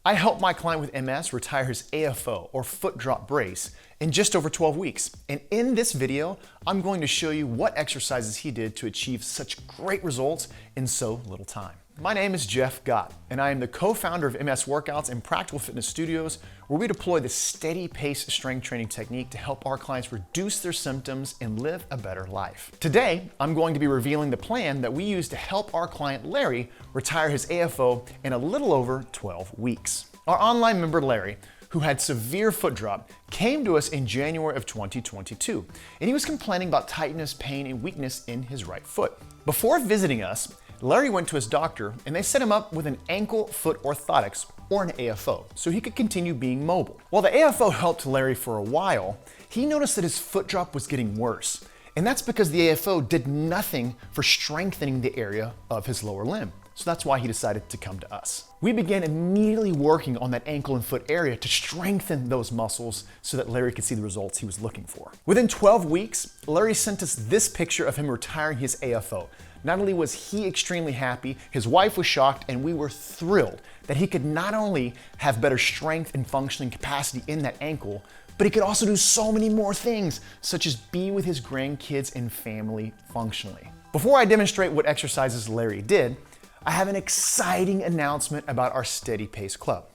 I helped my client with MS retire his AFO, or foot drop brace, in just over 12 weeks. And in this video, I'm going to show you what exercises he did to achieve such great results in so little time. My name is Jeff Gott, and I am the co-founder of MS Workouts and Practical Fitness Studios, where we deploy the steady pace strength training technique to help our clients reduce their symptoms and live a better life. Today, I'm going to be revealing the plan that we use to help our client Larry retire his AFO in a little over 12 weeks. Our online member Larry, who had severe foot drop, came to us in January of 2022, and he was complaining about tightness, pain, and weakness in his right foot. Before visiting us, Larry went to his doctor and they set him up with an ankle foot orthotics, or an AFO, so he could continue being mobile. While the AFO helped Larry for a while, he noticed that his foot drop was getting worse. And that's because the AFO did nothing for strengthening the area of his lower limb. So that's why he decided to come to us. We began immediately working on that ankle and foot area to strengthen those muscles so that Larry could see the results he was looking for. Within 12 weeks, Larry sent us this picture of him retiring his AFO. Not only was he extremely happy, his wife was shocked, and we were thrilled that he could not only have better strength and functioning capacity in that ankle, but he could also do so many more things, such as be with his grandkids and family functionally. Before I demonstrate what exercises Larry did, I have an exciting announcement about our Steady Pace Club.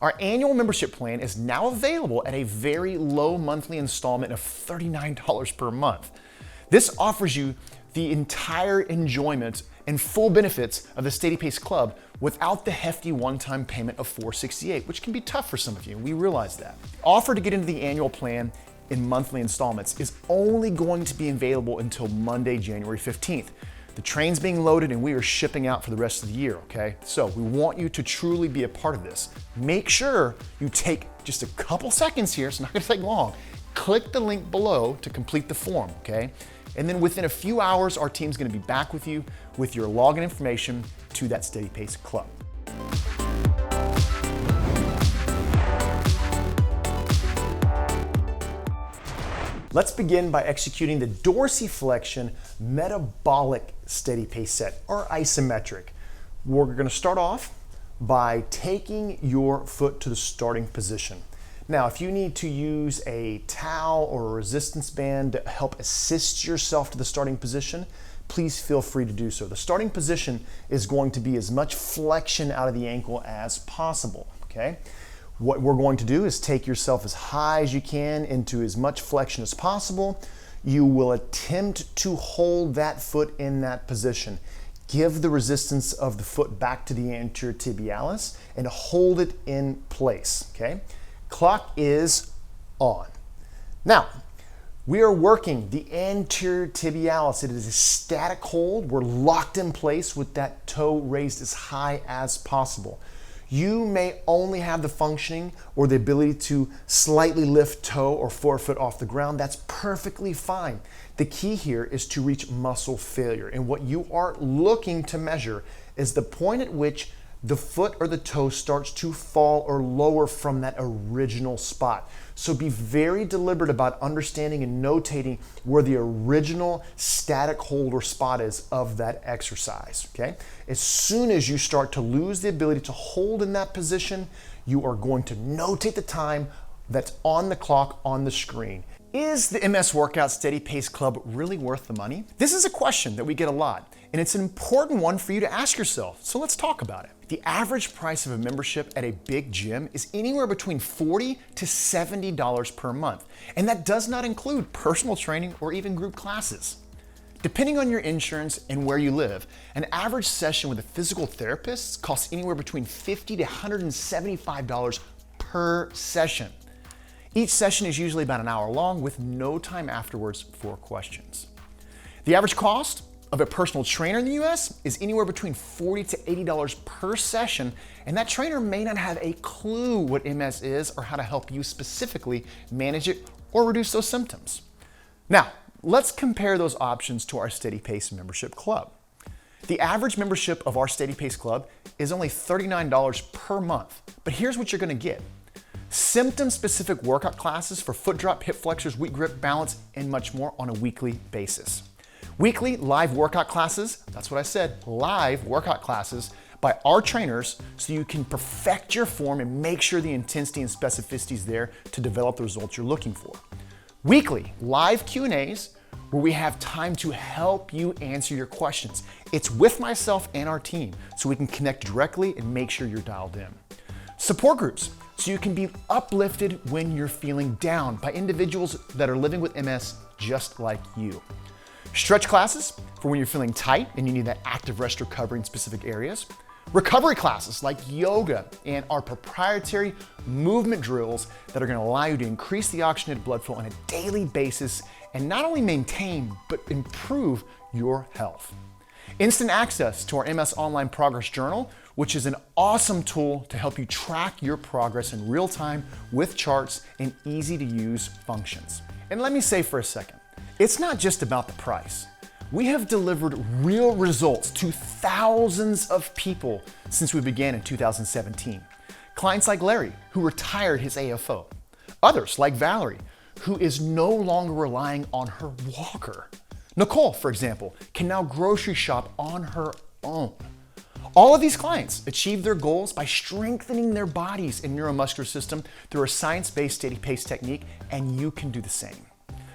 Our annual membership plan is now available at a very low monthly installment of $39 per month. This offers you the entire enjoyment and full benefits of the Steady Pace Club without the hefty one-time payment of $468, which can be tough for some of you, we realize that. Offer to get into the annual plan in monthly installments is only going to be available until Monday, January 15th. The train's being loaded and we are shipping out for the rest of the year, okay? So we want you to truly be a part of this. Make sure you take just a couple seconds here, it's not gonna take long. Click the link below to complete the form, okay? And then within a few hours, our team's gonna be back with you with your login information to that Steady Pace Club. Let's begin by executing the Dorsi Flexion Metabolic Steady Pace set, or isometric. We're gonna start off by taking your foot to the starting position. Now, if you need to use a towel or a resistance band to help assist yourself to the starting position, please feel free to do so. The starting position is going to be as much flexion out of the ankle as possible, okay? What we're going to do is take yourself as high as you can into as much flexion as possible. You will attempt to hold that foot in that position. Give the resistance of the foot back to the anterior tibialis and hold it in place, okay? Clock is on. Now, we are working the anterior tibialis. It is a static hold. We're locked in place with that toe raised as high as possible. You may only have the functioning or the ability to slightly lift toe or forefoot off the ground. That's perfectly fine. The key here is to reach muscle failure. And what you are looking to measure is the point at which the foot or the toe starts to fall or lower from that original spot. So be very deliberate about understanding and notating where the original static hold or spot is of that exercise, okay? As soon as you start to lose the ability to hold in that position, you are going to notate the time that's on the clock on the screen. Is the MS Workout Steady Pace Club really worth the money? This is a question that we get a lot, and it's an important one for you to ask yourself, so let's talk about it. The average price of a membership at a big gym is anywhere between $40 to $70 per month, and that does not include personal training or even group classes. Depending on your insurance and where you live, an average session with a physical therapist costs anywhere between $50 to $175 per session. Each session is usually about an hour long with no time afterwards for questions. The average cost of a personal trainer in the US is anywhere between $40 to $80 per session, and that trainer may not have a clue what MS is or how to help you specifically manage it or reduce those symptoms. Now, let's compare those options to our Steady Pace membership club. The average membership of our Steady Pace Club is only $39 per month, but here's what you're gonna get. Symptom-specific workout classes for foot drop, hip flexors, weak grip, balance, and much more on a weekly basis. Weekly live workout classes, that's what I said, live workout classes by our trainers so you can perfect your form and make sure the intensity and specificity is there to develop the results you're looking for. Weekly live Q&As where we have time to help you answer your questions. It's with myself and our team so we can connect directly and make sure you're dialed in. Support groups so you can be uplifted when you're feeling down by individuals that are living with MS just like you. Stretch classes for when you're feeling tight and you need that active rest recovery in specific areas. Recovery classes like yoga and our proprietary movement drills that are going to allow you to increase the oxygenated blood flow on a daily basis and not only maintain, but improve your health. Instant access to our MS Online Progress Journal, which is an awesome tool to help you track your progress in real time with charts and easy to use functions. And let me say for a second, it's not just about the price. We have delivered real results to thousands of people since we began in 2017. Clients like Larry, who retired his AFO. Others like Valerie, who is no longer relying on her walker. Nicole, for example, can now grocery shop on her own. All of these clients achieve their goals by strengthening their bodies and neuromuscular system through a science-based steady pace technique, and you can do the same.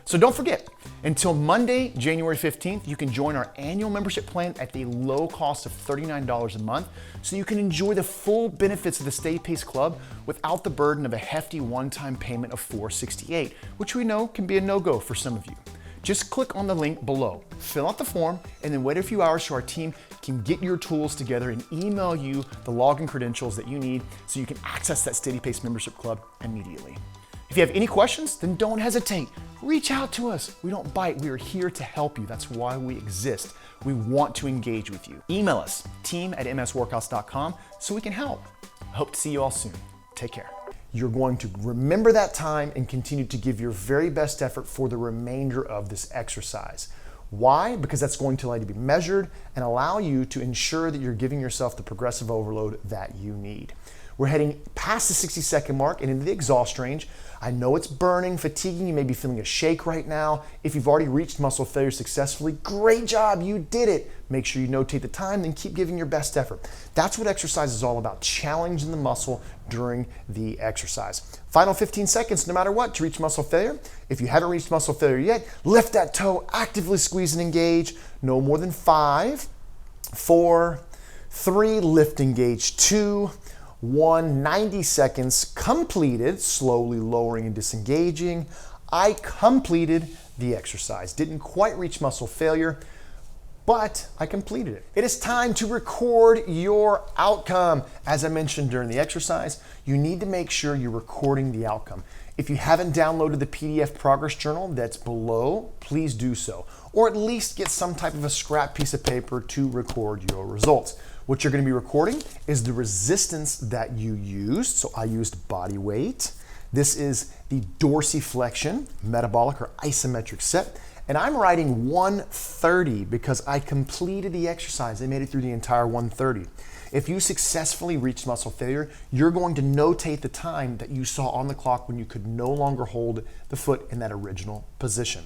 So don't forget, until Monday, January 15th, you can join our annual membership plan at the low cost of $39 a month so you can enjoy the full benefits of the Steady Pace Club without the burden of a hefty one-time payment of $468, which we know can be a no-go for some of you. Just click on the link below, fill out the form, and then wait a few hours so our team can get your tools together and email you the login credentials that you need so you can access that Steady Pace membership club immediately. If you have any questions, then don't hesitate. Reach out to us. We don't bite. We are here to help you. That's why we exist. We want to engage with you. Email us, team@msworkouts.com, so we can help. I hope to see you all soon. Take care. You're going to remember that time and continue to give your very best effort for the remainder of this exercise. Why? Because that's going to allow you to be measured and allow you to ensure that you're giving yourself the progressive overload that you need. We're heading past the 60-second mark and into the exhaust range. I know it's burning, fatiguing, you may be feeling a shake right now. If you've already reached muscle failure successfully, great job, you did it. Make sure you notate the time, then keep giving your best effort. That's what exercise is all about, challenging the muscle during the exercise. Final 15 seconds, no matter what, to reach muscle failure. If you haven't reached muscle failure yet, lift that toe, actively squeeze and engage. No more than 5, 4, 3, lift, engage, 2, 1, 90 seconds completed, slowly lowering and disengaging. I completed the exercise. Didn't quite reach muscle failure, but I completed it. It is time to record your outcome. As I mentioned during the exercise, you need to make sure you're recording the outcome. If you haven't downloaded the PDF progress journal that's below, please do so. Or at least get some type of a scrap piece of paper to record your results. What you're going to be recording is the resistance that you used. So I used body weight. This is the Dorsi Flexion Metabolic or isometric set. And I'm writing 130 because I completed the exercise. I made it through the entire 130. If you successfully reached muscle failure, you're going to notate the time that you saw on the clock when you could no longer hold the foot in that original position.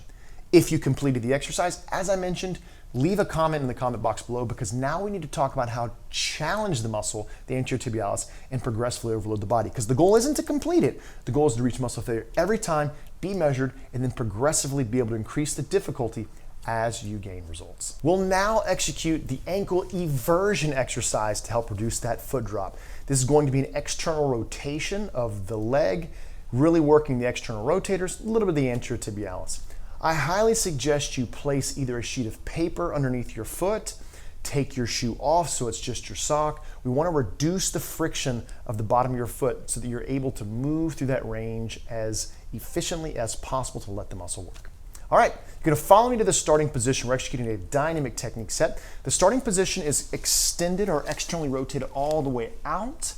If you completed the exercise, as I mentioned, leave a comment in the comment box below because now we need to talk about how to challenge the muscle, the anterior tibialis, and progressively overload the body. Because the goal isn't to complete it. The goal is to reach muscle failure every time, be measured, and then progressively be able to increase the difficulty as you gain results. We'll now execute the ankle eversion exercise to help reduce that foot drop. This is going to be an external rotation of the leg, really working the external rotators, a little bit of the anterior tibialis. I highly suggest you place either a sheet of paper underneath your foot, take your shoe off so it's just your sock. We want to reduce the friction of the bottom of your foot so that you're able to move through that range as efficiently as possible to let the muscle work. All right, you're going to follow me to the starting position. We're executing a dynamic technique set. The starting position is extended or externally rotated all the way out.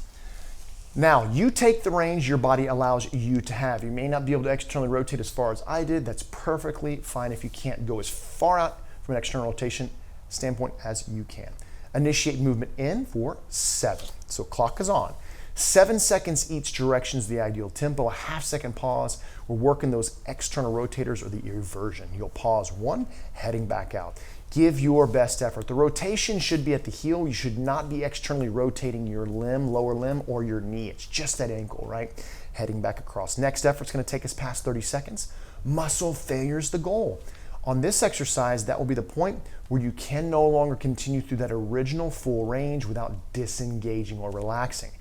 Now, you take the range your body allows you to have. You may not be able to externally rotate as far as I did. That's perfectly fine if you can't go as far out from an external rotation standpoint as you can. Initiate movement in for 7. So clock is on. 7 seconds each direction is the ideal tempo. A half-second pause. We're working those external rotators or the eversion. You'll pause 1, heading back out. Give your best effort. The rotation should be at the heel. You should not be externally rotating your limb, lower limb, or your knee. It's just that ankle, right? Heading back across. Next effort's gonna take us past 30 seconds. Muscle failure is the goal. On this exercise, that will be the point where you can no longer continue through that original full range without disengaging or relaxing.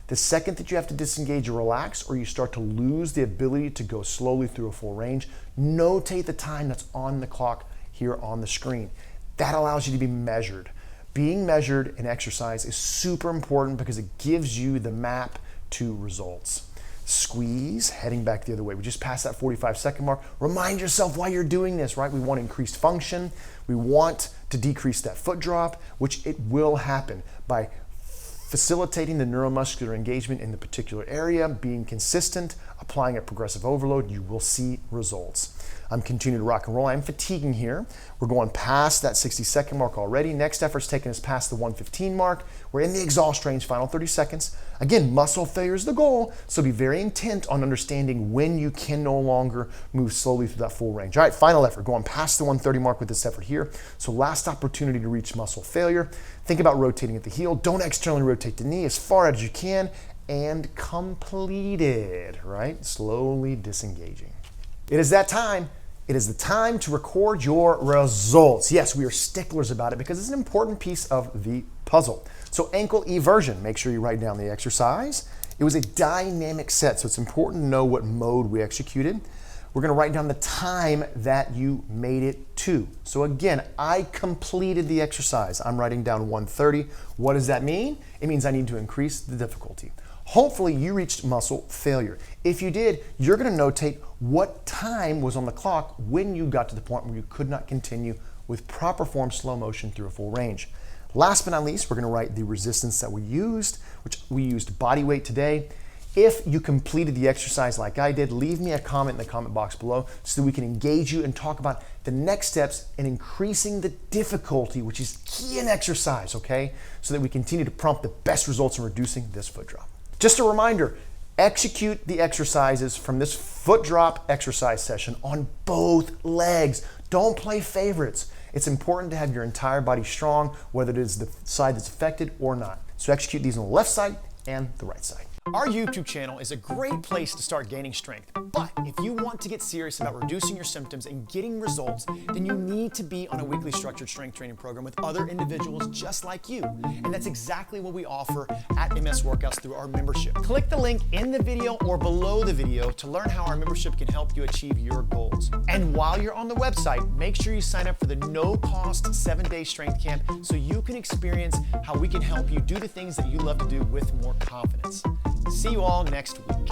The second that you have to disengage or relax, or you start to lose the ability to go slowly through a full range, notate the time that's on the clock here on the screen. That allows you to be measured. Being measured in exercise is super important because it gives you the map to results. Squeeze, heading back the other way. We just passed that 45-second mark. Remind yourself why you're doing this, right? We want increased function. We want to decrease that foot drop, which it will happen by facilitating the neuromuscular engagement in the particular area, being consistent, applying a progressive overload. You will see results. I'm continuing to rock and roll. I'm fatiguing here. We're going past that 60-second mark already. Next effort's taking us past the 115 mark. We're in the exhaust range, final 30 seconds. Again, muscle failure is the goal, so be very intent on understanding when you can no longer move slowly through that full range. All right, final effort, going past the 130 mark with this effort here. So last opportunity to reach muscle failure. Think about rotating at the heel. Don't externally rotate the knee as far as you can, and complete it, right? Slowly disengaging. It is that time. It is the time to record your results. Yes, we are sticklers about it because it's an important piece of the puzzle. So ankle eversion, make sure you write down the exercise. It was a dynamic set, so it's important to know what mode we executed. We're gonna write down the time that you made it to. So again, I completed the exercise. I'm writing down 130. What does that mean? It means I need to increase the difficulty. Hopefully you reached muscle failure. If you did, you're gonna notate what time was on the clock when you got to the point where you could not continue with proper form slow motion through a full range. Last but not least, we're gonna write the resistance that we used, which we used body weight today. If you completed the exercise like I did, leave me a comment in the comment box below so that we can engage you and talk about the next steps in increasing the difficulty, which is key in exercise, okay? So that we continue to prompt the best results in reducing this foot drop. Just a reminder, execute the exercises from this foot drop exercise session on both legs. Don't play favorites. It's important to have your entire body strong, whether it is the side that's affected or not. So execute these on the left side and the right side. Our YouTube channel is a great place to start gaining strength, but if you want to get serious about reducing your symptoms and getting results, then you need to be on a weekly structured strength training program with other individuals just like you. And that's exactly what we offer at MS Workouts through our membership. Click the link in the video or below the video to learn how our membership can help you achieve your goals. And while you're on the website, make sure you sign up for the no-cost 7-day strength camp so you can experience how we can help you do the things that you love to do with more confidence. See you all next week.